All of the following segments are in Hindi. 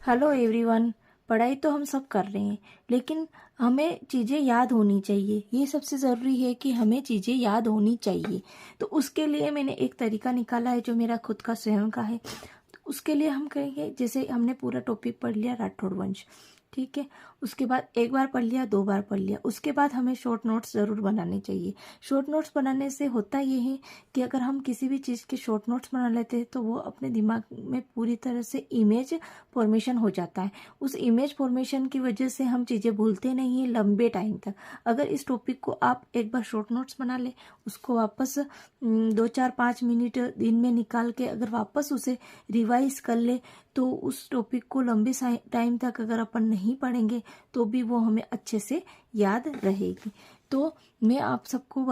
Hello everyone. पढ़ाई तो हम सब कर रहे हैं, लेकिन हमें चीज़ें याद होनी चाहिए। ये सबसे ज़रूरी है कि हमें चीज़ें याद होनी चाहिए। तो उसके लिए मैंने एक तरीका निकाला है जो मेरा खुद का स्वयं का है। तो उसके लिए हम कहेंगे, जैसे हमने पूरा टॉपिक पढ़ लिया राठौड़ वंश, ठीक है। उसके बाद एक बार पढ़ लिया, दो बार पढ़ लिया, उसके बाद हमें शॉर्ट नोट्स ज़रूर बनाने चाहिए। शॉर्ट नोट्स बनाने से होता ये है कि अगर हम किसी भी चीज़ के शॉर्ट नोट्स बना लेते हैं तो वो अपने दिमाग में पूरी तरह से इमेज फॉर्मेशन हो जाता है। उस इमेज फॉर्मेशन की वजह से हम चीज़ें भूलते नहीं हैं लंबे टाइम तक। अगर इस टॉपिक को आप एक बार शॉर्ट नोट्स बना ले, उसको वापस 2-4-5 मिनट दिन में निकाल के अगर वापस उसे रिवाइज कर ले, तो उस टॉपिक को लंबे टाइम तक अगर अपन नहीं पढ़ेंगे तो भी वो हमें अच्छे से याद रहेगी। तो मैं आप सबको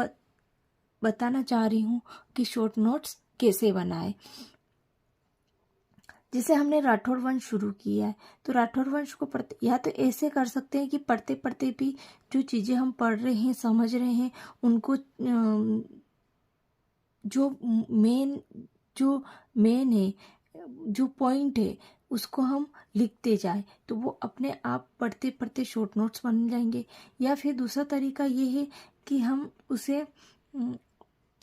बताना चाह रही हूँ कि शॉर्ट नोट्स कैसे बनाए। जैसे हमने राठौड़ वंश शुरू किया है, तो राठौड़ वंश को पढ़ते या तो ऐसे कर सकते हैं कि पढ़ते पढ़ते भी जो चीज़ें हम पढ़ रहे हैं, समझ रहे हैं, उनको जो मेन मेन है, जो पॉइंट है, उसको हम लिखते जाए तो वो अपने आप पढ़ते पढ़ते शॉर्ट नोट्स बन जाएंगे। या फिर दूसरा तरीका ये है कि हम उसे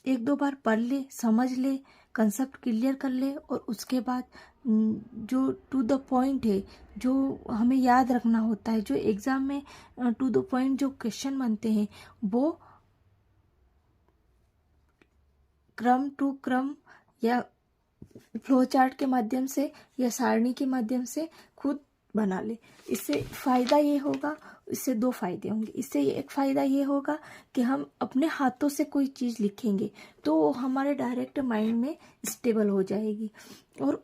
एक दो बार पढ़ ले, समझ ले, कंसेप्ट क्लियर कर ले, और उसके बाद जो टू द पॉइंट है, जो हमें याद रखना होता है, जो एग्ज़ाम में टू द पॉइंट जो क्वेश्चन बनते हैं, वो क्रम टू क्रम या फ्लो चार्ट के माध्यम से या सारणी के माध्यम से खुद बना ले। इससे फ़ायदा ये होगा, इससे दो फायदे होंगे। इससे एक फ़ायदा ये होगा कि हम अपने हाथों से कोई चीज़ लिखेंगे तो वो हमारे डायरेक्ट माइंड में स्टेबल हो जाएगी। और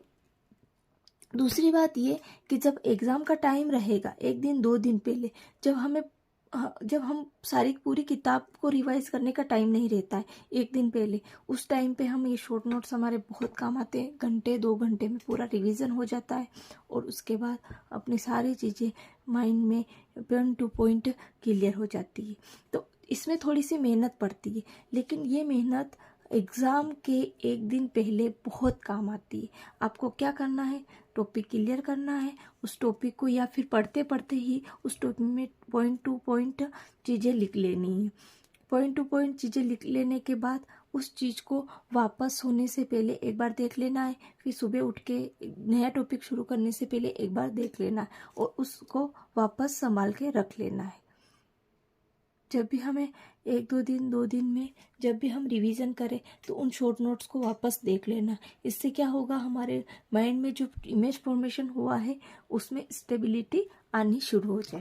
दूसरी बात ये कि जब एग्ज़ाम का टाइम रहेगा, एक दिन दो दिन पहले, जब हम सारी पूरी किताब को रिवाइज करने का टाइम नहीं रहता है, एक दिन पहले, उस टाइम पे हम ये शॉर्ट नोट्स हमारे बहुत काम आते हैं। घंटे 2 घंटे में पूरा रिवीजन हो जाता है, और उसके बाद अपनी सारी चीज़ें माइंड में पॉइंट टू पॉइंट क्लियर हो जाती है। तो इसमें थोड़ी सी मेहनत पड़ती है, लेकिन ये मेहनत एग्ज़ाम के एक दिन पहले बहुत काम आती है। आपको क्या करना है, टॉपिक क्लियर करना है, उस टॉपिक को या फिर पढ़ते पढ़ते ही उस टॉपिक में पॉइंट टू पॉइंट चीज़ें लिख लेनी है। पॉइंट टू पॉइंट चीज़ें लिख लेने के बाद उस चीज़ को वापस सोने से पहले एक बार देख लेना है, फिर सुबह उठ के नया टॉपिक शुरू करने से पहले एक बार देख लेना है, और उसको वापस संभाल के रख लेना है। जब भी हमें एक दो दिन में जब भी हम रिवीजन करें तो उन शॉर्ट नोट्स को वापस देख लेना। इससे क्या होगा, हमारे माइंड में जो इमेज फॉर्मेशन हुआ है उसमें स्टेबिलिटी आनी शुरू हो जाए।